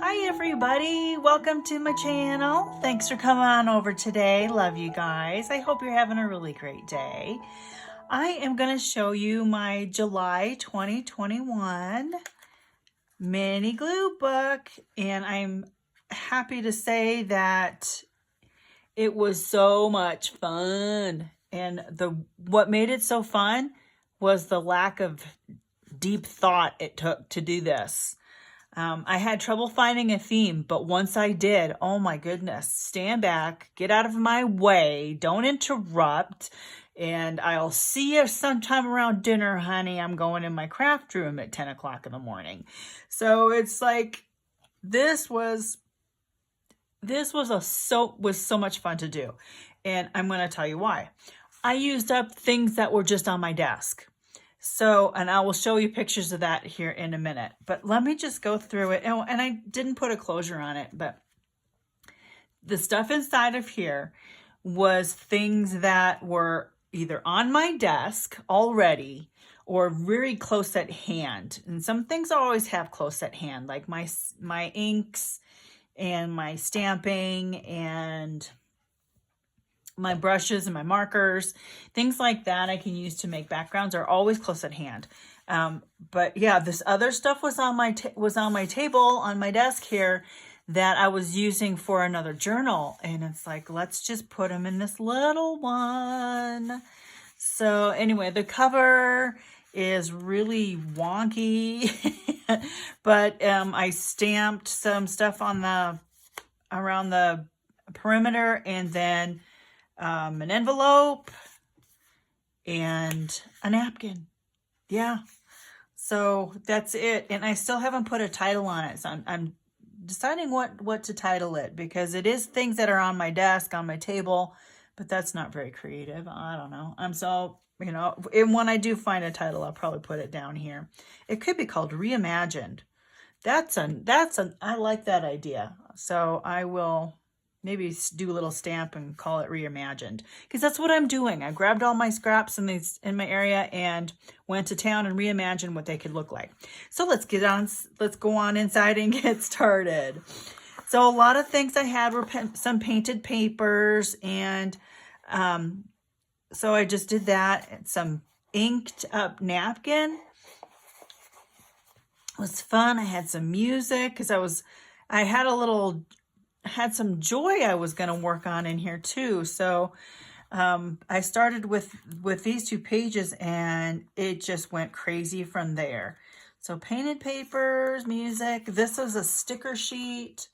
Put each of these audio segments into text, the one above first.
Hi everybody, welcome to my channel. Thanks for coming on over today. Love you guys. I hope you're having a really great day. I am going to show you my July 2021 mini glue book, and I'm happy to say that it was so much fun. And what made it so fun was the lack of deep thought it took to do this. I had trouble finding a theme, but once I did, oh my goodness, stand back, get out of my way, don't interrupt, and I'll see you sometime around dinner, honey. I'm going in my craft room at 10 o'clock in the morning. So it's like, this was so much fun to do. And I'm going to tell you why. I used up things that were just on my desk. So, and I will show you pictures of that here in a minute, but let me just go through it. And I didn't put a closure on it, but the stuff inside of here was things that were either on my desk already or very close at hand. And some things I always have close at hand, like my inks and my stamping and my brushes and my markers, things like that I can use to make backgrounds are always close at hand. But yeah, this other stuff was on my table on my desk here that I was using for another journal. And it's like, let's just put them in this little one. So anyway, the cover is really wonky, but I stamped some stuff on around the perimeter, and then an envelope and a napkin. Yeah, so that's it. And I still haven't put a title on it, so I'm deciding what to title it, because it is things that are on my desk, on my table, but that's not very creative. I don't know. And when I do find a title, I'll probably put it down here. It could be called Reimagined. I like that idea. So I will maybe do a little stamp and call it Reimagined, because that's what I'm doing. I grabbed all my scraps in my area and went to town and reimagined what they could look like. So let's go on inside and get started. So a lot of things I had were some painted papers, and so I just did that. And some inked up napkin. It was fun. I had some music because I had some joy I was going to work on in here too. So I started with these 2 pages, and it just went crazy from there. So painted papers, music. This is a sticker sheet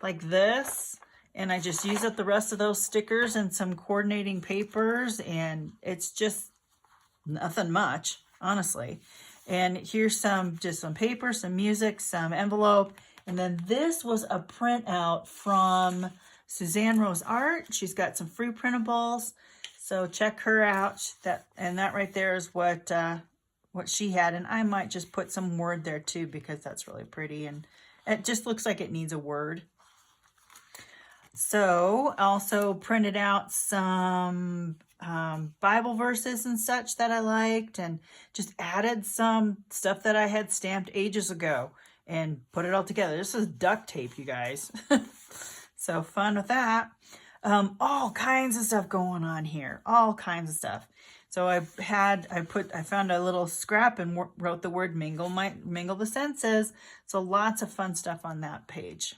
like this, and I just used up the rest of those stickers and some coordinating papers, and it's just nothing much, honestly. And here's just some paper, some music, some envelope. And then this was a printout from Suzanne Rose Art. She's got some free printables, so check her out. That right there is what she had, and I might just put some word there too, because that's really pretty, and it just looks like it needs a word. So also printed out some Bible verses and such that I liked, and just added some stuff that I had stamped ages ago and put it all together. This is duct tape, you guys. So fun with that. All kinds of stuff going on here. All kinds of stuff. So I found a little scrap and wrote the word mingle the senses. So lots of fun stuff on that page.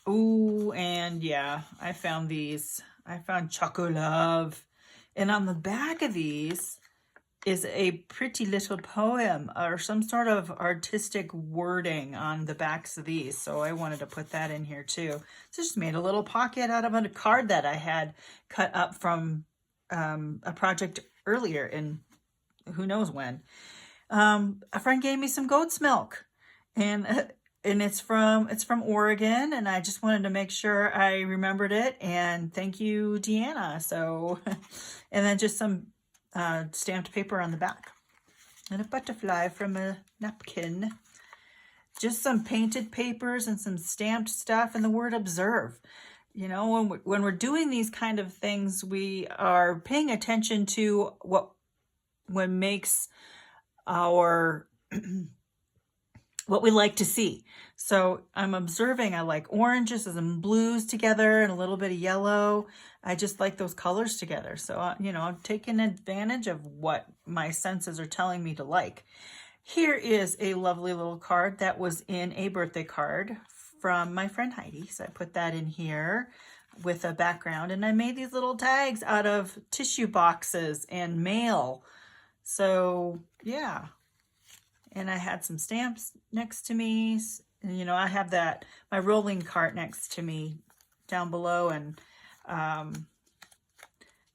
Ooh, and yeah, I found these. I found Choco Love. And on the back of these is a pretty little poem or some sort of artistic wording on the backs of these. So I wanted to put that in here too. So just made a little pocket out of a card that I had cut up from a project earlier in who knows when. A friend gave me some goat's milk, and it's from Oregon, and I just wanted to make sure I remembered it, and thank you, Deanna. So, and then just some stamped paper on the back, and a butterfly from a napkin. Just some painted papers and some stamped stuff, and the word observe. You know, when we're doing these kind of things, we are paying attention to what makes our what we like to see. So I'm observing, I like oranges and blues together and a little bit of yellow. I just like those colors together. So, you know, I'm taking advantage of what my senses are telling me to like. Here is a lovely little card that was in a birthday card from my friend Heidi. So I put that in here with a background, and I made these little tags out of tissue boxes and mail. So yeah, and I had some stamps next to me. And, you know, I have that, my rolling cart next to me down below, and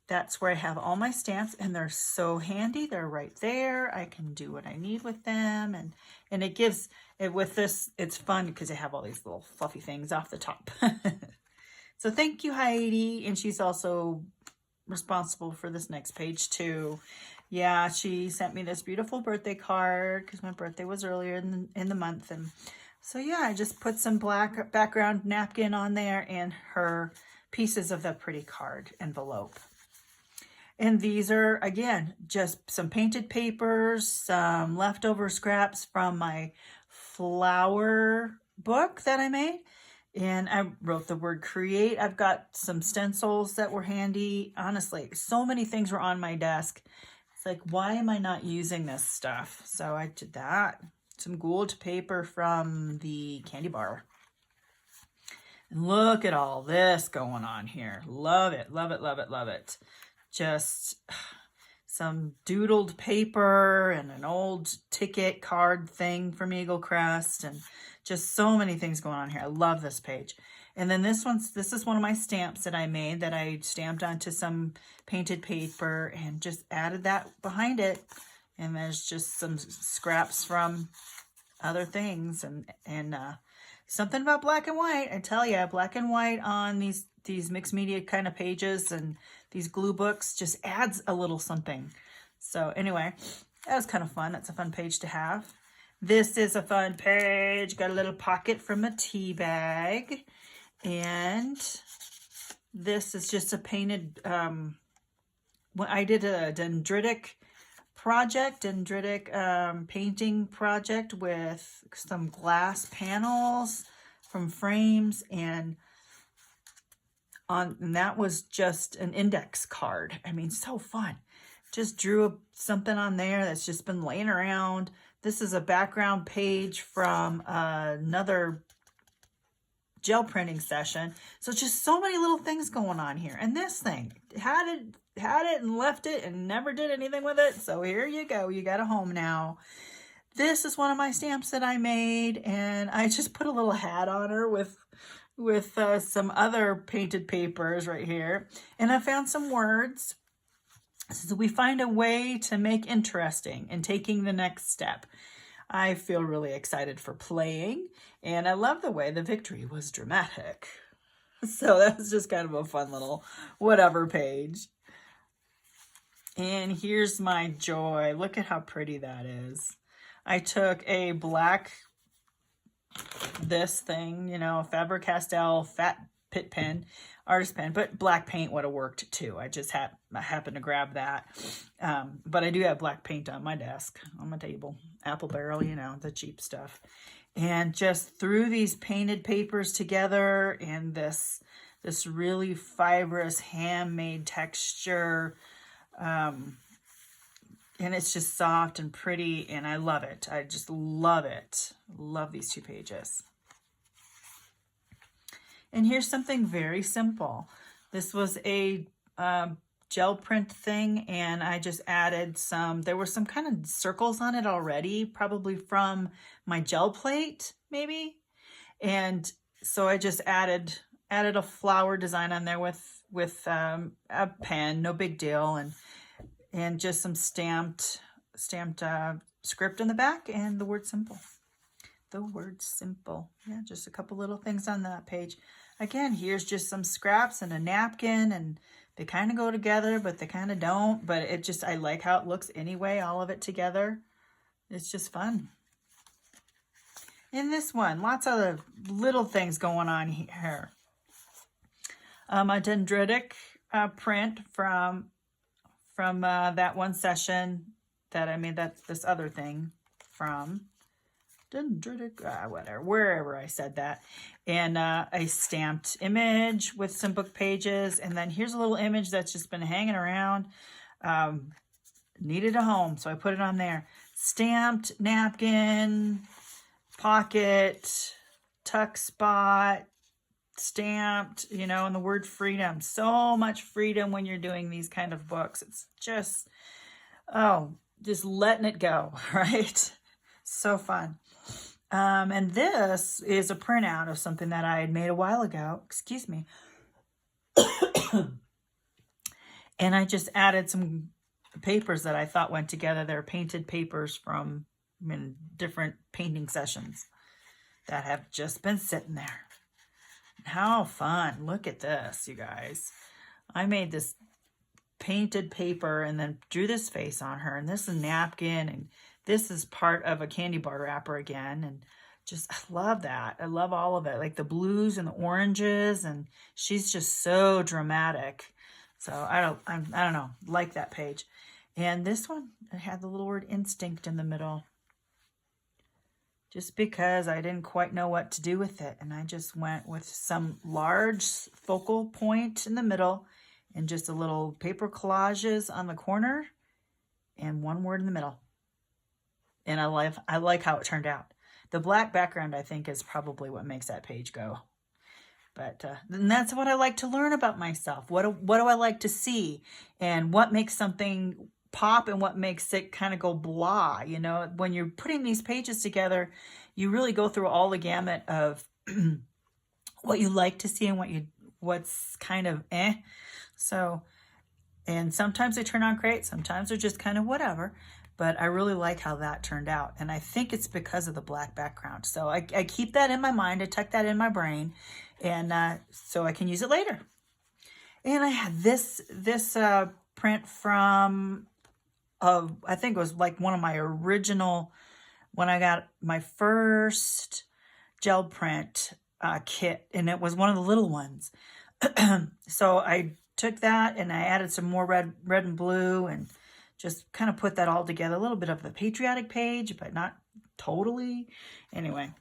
that's where I have all my stamps, and they're so handy. They're right there. I can do what I need with them, and it gives it with this. It's fun because I have all these little fluffy things off the top. So thank you, Heidi, and she's also responsible for this next page too. Yeah, she sent me this beautiful birthday card because my birthday was earlier in the month, and so yeah, I just put some black background napkin on there and her pieces of the pretty card envelope. And these are, again, just some painted papers, some leftover scraps from my flower book that I made. And I wrote the word create. I've got some stencils that were handy. Honestly, so many things were on my desk. It's like, why am I not using this stuff? So I did that. Some gold paper from the candy bar. And look at all this going on here. Love it, love it, love it, love it. Just some doodled paper and an old ticket card thing from Eagle Crest, and just so many things going on here. I love this page. And then this is one of my stamps that I made that I stamped onto some painted paper and just added that behind it. And there's just some scraps from other things, and something about black and white. I tell you, black and white on these mixed media kind of pages and these glue books just adds a little something. So anyway, that was kind of fun. That's a fun page to have. This is a fun page. Got a little pocket from a tea bag. And this is just a painted, I did a dendritic painting project with some glass panels from frames, and that was just an index card. I mean, so fun. Just drew something on there that's just been laying around. This is a background page from another gel printing session. So just so many little things going on here. And this thing had it and left it and never did anything with it. So here you go. You got a home now. This is one of my stamps that I made, and I just put a little hat on her with some other painted papers right here. And I found some words. So we find a way to make interesting and taking the next step. I feel really excited for playing, and I love the way the victory was dramatic. So that was just kind of a fun little whatever page. And here's my joy. Look at how pretty that is. I took a black, this thing, you know, Faber-Castell fat pit pen, artist pen, but black paint would have worked too. I just happened to grab that. But I do have black paint on my desk, on my table. Apple Barrel, you know, the cheap stuff. And just threw these painted papers together and this really fibrous handmade texture. And it's just soft and pretty, and I love it. I just love it. Love these two pages. And here's something very simple. This was a gel print thing, and I just added there were some kind of circles on it already, probably from my gel plate, maybe. And so I just added a flower design on there with a pen, no big deal, and just some stamped script in the back and the word simple. The word simple. Yeah, just a couple little things on that page. Again, here's just some scraps and a napkin, and they kind of go together, but they kind of don't. But I like how it looks anyway, all of it together. It's just fun. In this one, lots of little things going on here. A dendritic print from that one session that I made this other thing from. dendritic, whatever, wherever I said that. And a stamped image with some book pages. And then here's a little image that's just been hanging around. Needed a home, so I put it on there. Stamped napkin, pocket, tuck spot, stamped, you know, and the word freedom. So much freedom when you're doing these kind of books. It's just, just letting it go, right? So fun. And this is a printout of something that I had made a while ago. Excuse me. And I just added some papers that I thought went together. They're painted papers from different painting sessions that have just been sitting there. How fun. Look at this, you guys. I made this painted paper and then drew this face on her. And this is a napkin. And this is part of a candy bar wrapper again. And just, I love that. I love all of it. Like the blues and the oranges. And she's just so dramatic. So I don't know, like that page. And this one, it had the little word instinct in the middle. Just because I didn't quite know what to do with it. And I just went with some large focal point in the middle and just a little paper collages on the corner and one word in the middle. And I like how it turned out. The black background, I think, is probably what makes that page go. But and that's what I like to learn about myself. What do I like to see? And what makes something pop and what makes it kind of go blah? You know, when you're putting these pages together, you really go through all the gamut of what you like to see and what's kind of eh. So, and sometimes they turn out great. Sometimes they're just kind of whatever. But I really like how that turned out. And I think it's because of the black background. So I keep that in my mind. I tuck that in my brain. And so I can use it later. And I had this print from, I think it was like one of my original, when I got my first gel print kit. And it was one of the little ones. So I took that and I added some more red and blue and just kind of put that all together. A little bit of the patriotic page, but not totally. Anyway,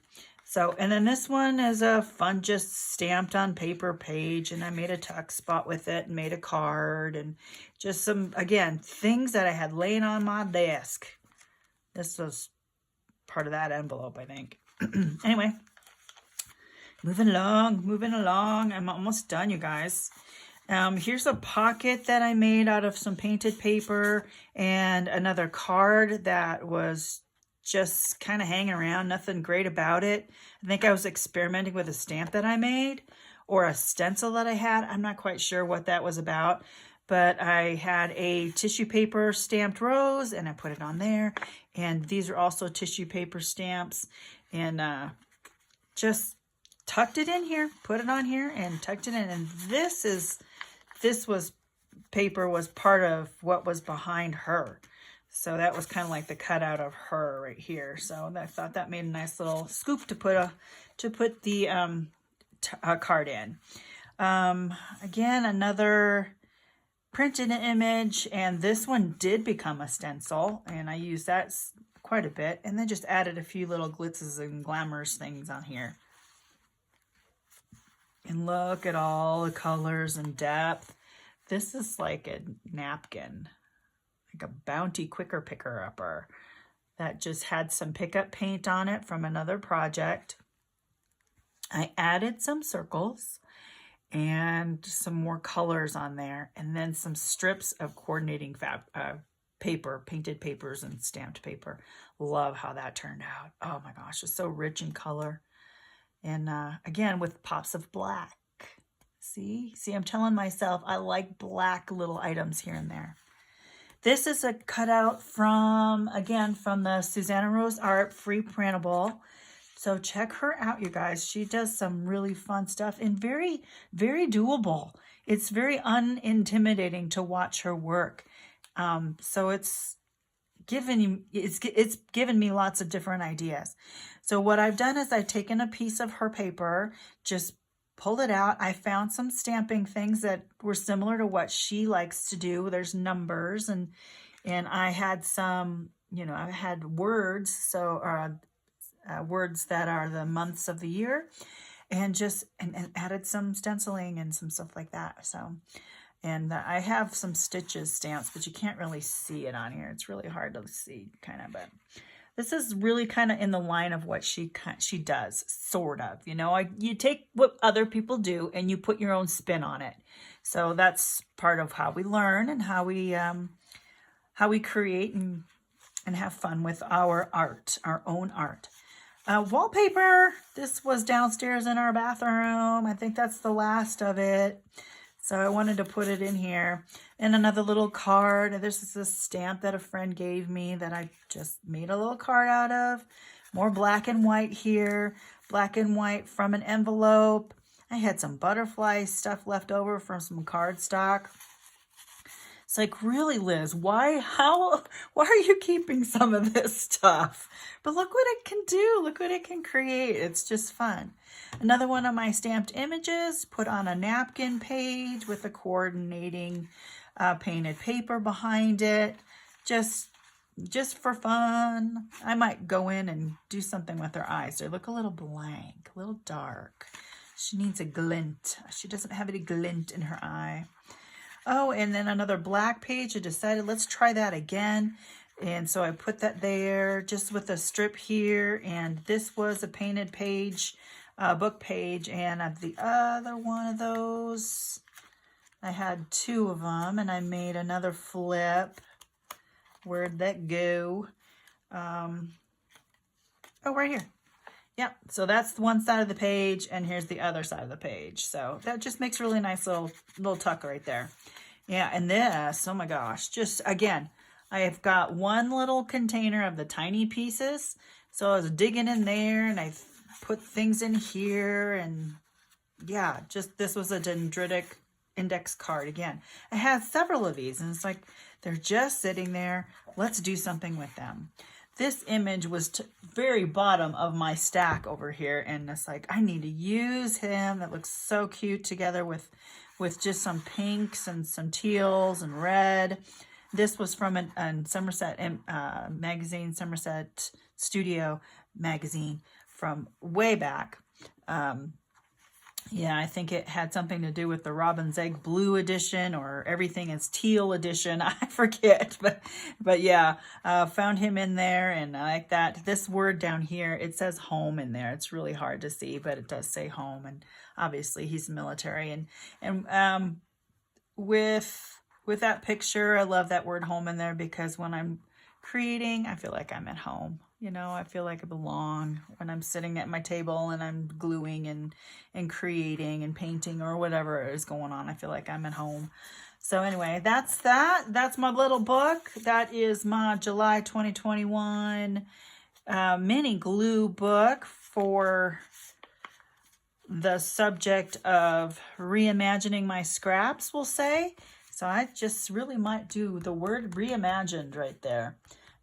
so, and then this one is a fun, just stamped on paper page. And I made a tuck spot with it and made a card and just some, again, things that I had laying on my desk. This was part of that envelope, I think. Anyway, moving along. I'm almost done, you guys. Here's a pocket that I made out of some painted paper and another card that was just kind of hanging around. Nothing great about it. I think I was experimenting with a stamp that I made or a stencil that I had. I'm not quite sure what that was about, but I had a tissue paper stamped rose and I put it on there. And these are also tissue paper stamps and just tucked it in here, put it on here and tucked it in. And paper was part of what was behind her. So that was kind of like the cutout of her right here. So I thought that made a nice little scoop to put the card in. Again, another printed image, and this one did become a stencil, and I used that quite a bit, and then just added a few little glitzes and glamours things on here. And look at all the colors and depth. This is like a napkin, like a Bounty Quicker Picker Upper that just had some pickup paint on it from another project. I added some circles and some more colors on there, and then some strips of coordinating paper, painted papers and stamped paper. Love how that turned out. Oh my gosh, it's so rich in color. And again, with pops of black. See, I'm telling myself I like black little items here and there. This is a cutout from the Susanna Rose Art free printable. So check her out, you guys. She does some really fun stuff and very, very doable. It's very unintimidating to watch her work. So it's given me lots of different ideas. So what I've done is I've taken a piece of her paper, just pulled it out. I found some stamping things that were similar to what she likes to do. There's numbers and I had some, I had words. So words that are the months of the year, and just and added some stenciling and some stuff like that. So, and I have some stitches stamps, but you can't really see it on here. It's really hard to see, kind of, but this is really kind of in the line of what she does, sort of. You know, you take what other people do and you put your own spin on it. So that's part of how we learn and how we create and have fun with our art, our own art. Wallpaper. This was downstairs in our bathroom. I think that's the last of it. So I wanted to put it in here. And another little card. This is a stamp that a friend gave me that I just made a little card out of. More black and white here. Black and white from an envelope. I had some butterfly stuff left over from some cardstock. It's like, really, Liz, why are you keeping some of this stuff? But look what it can do. Look what it can create. It's just fun. Another one of my stamped images, put on a napkin page with a coordinating painted paper behind it. Just for fun. I might go in and do something with her eyes. They look a little blank, a little dark. She needs a glint. She doesn't have any glint in her eye. Oh, and then another black page. I decided let's try that again. And so I put that there just with a strip here. And this was a painted page, book page. And the other one of those, I had two of them. And I made another flip. Where'd that go? Oh, right here. Yep, so that's one side of the page, and here's the other side of the page. So that just makes a really nice little tuck right there. Yeah, and this, oh my gosh, just again, I have got one little container of the tiny pieces. So I was digging in there, and I put things in here, and yeah, just this was a dendritic index card again. I had several of these, and it's like, they're just sitting there. Let's do something with them. This image was very bottom of my stack over here, and it's like, I need to use him. It looks so cute together with just some pinks and some teals and red. This was from a Somerset magazine, Somerset Studio magazine from way back. Yeah, I think it had something to do with the Robin's Egg Blue edition, or Everything is Teal edition. I forget, but yeah, found him in there, and I like that. This word down here, it says home in there. It's really hard to see, but it does say home, and obviously he's military. And with that picture, I love that word home in there, because when I'm creating, I feel like I'm at home. You know, I feel like I belong when I'm sitting at my table and I'm gluing and creating and painting or whatever is going on. I feel like I'm at home. So anyway, that's that. That's my little book. That is my July 2021 mini glue book for the subject of reimagining my scraps, we'll say. So I just really might do the word reimagined right there.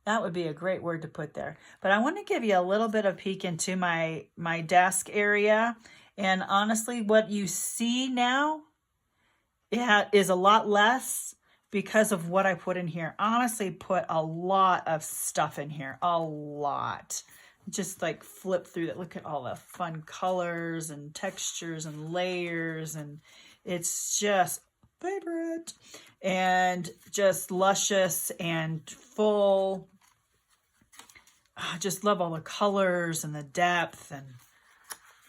That would be a great word to put there. But I want to give you a little bit of peek into my desk area. And honestly, what you see now is a lot less because of what I put in here. Honestly, put a lot of stuff in here. A lot. Just like flip through that. Look at all the fun colors and textures and layers. And it's just favorite. And just luscious and full. I just love all the colors and the depth and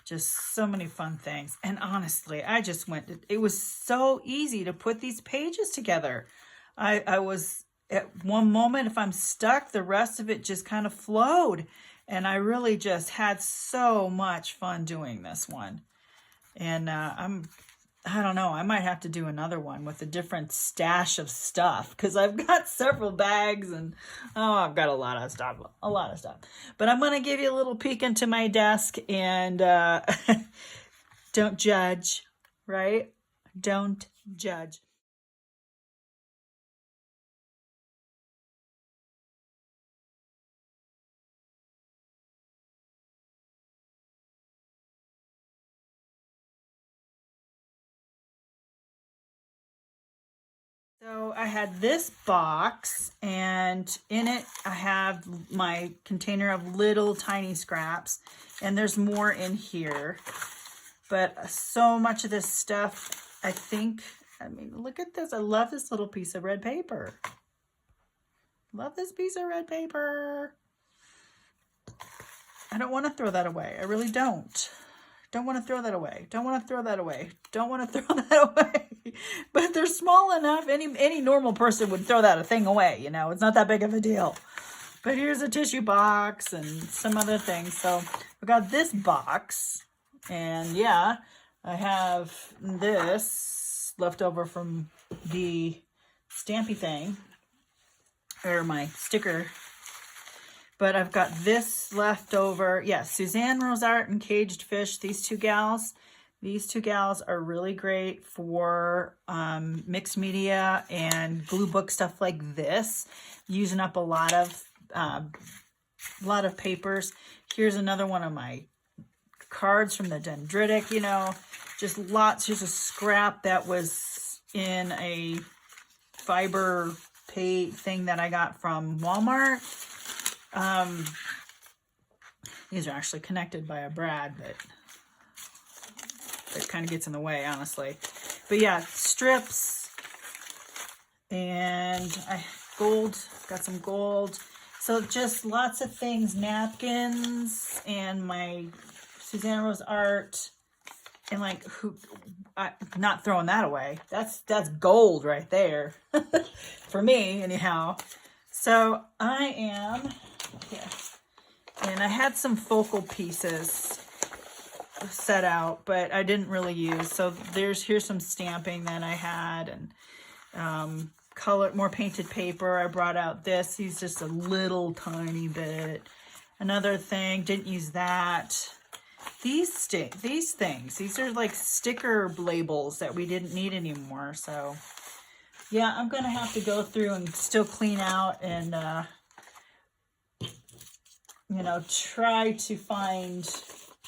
just so many fun things. And honestly, it was so easy to put these pages together. I was at one moment, if I'm stuck, the rest of it just kind of flowed. And I really just had so much fun doing this one. And I don't know, I might have to do another one with a different stash of stuff, because I've got several bags and, I've got a lot of stuff. But I'm going to give you a little peek into my desk, and don't judge, right? Don't judge. So I had this box, and in it I have my container of little tiny scraps, and there's more in here. But so much of this stuff, I mean, look at this. I love this little piece of red paper. Love this piece of red paper. I don't want to throw that away. I really don't. Don't want to throw that away. Don't want to throw that away. Don't want to throw that away. But they're small enough. Any normal person would throw that thing away. You know, it's not that big of a deal. But here's a tissue box and some other things. So I got this box. And yeah, I have this left over from the stampy thing. Or my sticker. But I've got this left over. Yeah, Suzanne Rosart and Caged Fish. These two gals are really great for mixed media and glue book stuff like this. Using up a lot of papers. Here's another one of my cards from the dendritic. You know, just lots. Here's a scrap that was in a fiber thing that I got from Walmart. These are actually connected by a brad, but it kind of gets in the way, honestly. But yeah, strips and got some gold. So just lots of things, napkins and my Suzanne Rose art, and like not throwing that away. That's gold right there for me, anyhow. So I am here, and I had some focal pieces set out, but I didn't really use. So here's some stamping that I had, and more painted paper. I brought out this. He's just a little tiny bit. Another thing, didn't use that. These things. These are like sticker labels that we didn't need anymore. So yeah, I'm gonna have to go through and still clean out and you know, try to find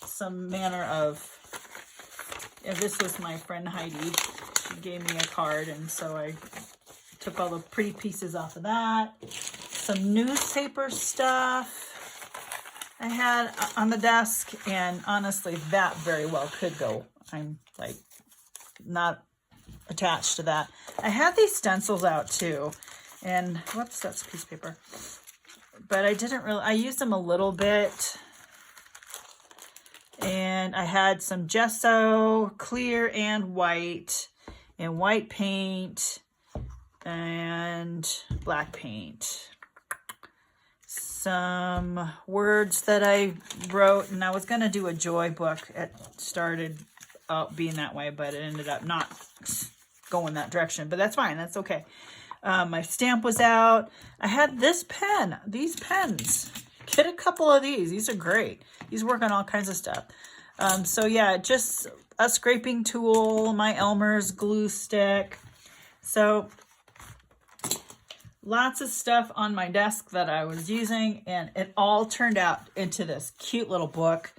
some manner of. Yeah, this was my friend Heidi. She gave me a card, and so I took all the pretty pieces off of that. Some newspaper stuff I had on the desk, and honestly, that very well could go. I'm like not attached to that. I had these stencils out too, and whoops, that's a piece of paper. But I used them a little bit, and I had some gesso, clear and white paint, and black paint. Some words that I wrote, and I was going to do a joy book. It started out being that way, but it ended up not going that direction, but that's fine. That's okay. My stamp was out. I had this pen, these pens. Get a couple of these. These are great. These work on all kinds of stuff. So yeah, just a scraping tool, my Elmer's glue stick. So lots of stuff on my desk that I was using, and it all turned out into this cute little book.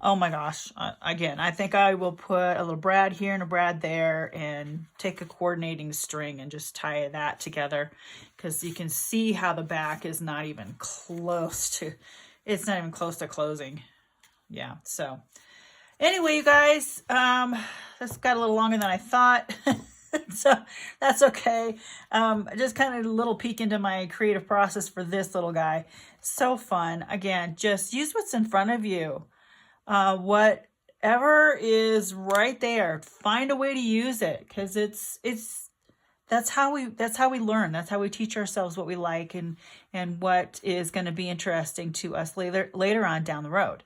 Oh my gosh. Again, I think I will put a little brad here and a brad there and take a coordinating string and just tie that together, because you can see how the back is not even close to, it's not even close to closing. Yeah. So anyway, you guys, this got a little longer than I thought. So that's okay. Just kind of a little peek into my creative process for this little guy. So fun. Again, just use what's in front of you. Whatever is right there, find a way to use it, because that's how we learn. That's how we teach ourselves what we like and what is going to be interesting to us later on down the road.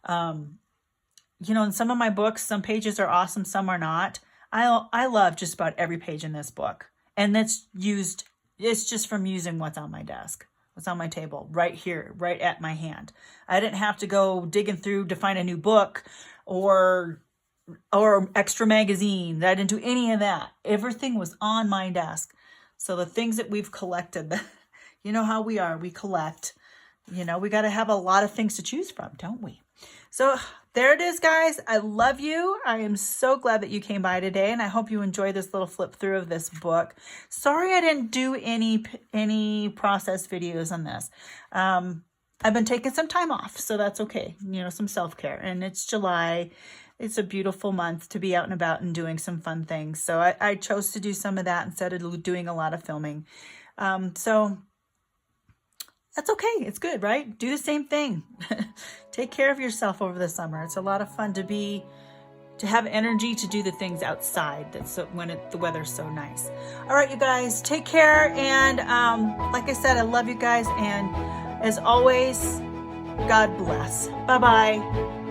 You know, in some of my books, some pages are awesome, some are not. I love just about every page in this book, and it's just from using what's on my desk. What's on my table right here, right at my hand. I didn't have to go digging through to find a new book or extra magazines. I didn't do any of that. Everything was on my desk. So the things that we've collected, you know how we are, we collect. You know, we got to have a lot of things to choose from, don't we? So there it is, guys. I love you. I am so glad that you came by today, and I hope you enjoyed this little flip through of this book. Sorry I didn't do any process videos on this. I've been taking some time off, so that's okay. You know, some self-care, and it's July. It's a beautiful month to be out and about and doing some fun things. So I chose to do some of that instead of doing a lot of filming. So that's okay. It's good, right? Do the same thing. Take care of yourself over the summer. It's a lot of fun to have energy to do the things outside. That's when the weather's so nice. All right, you guys, take care. And like I said, I love you guys. And as always, God bless. Bye-bye.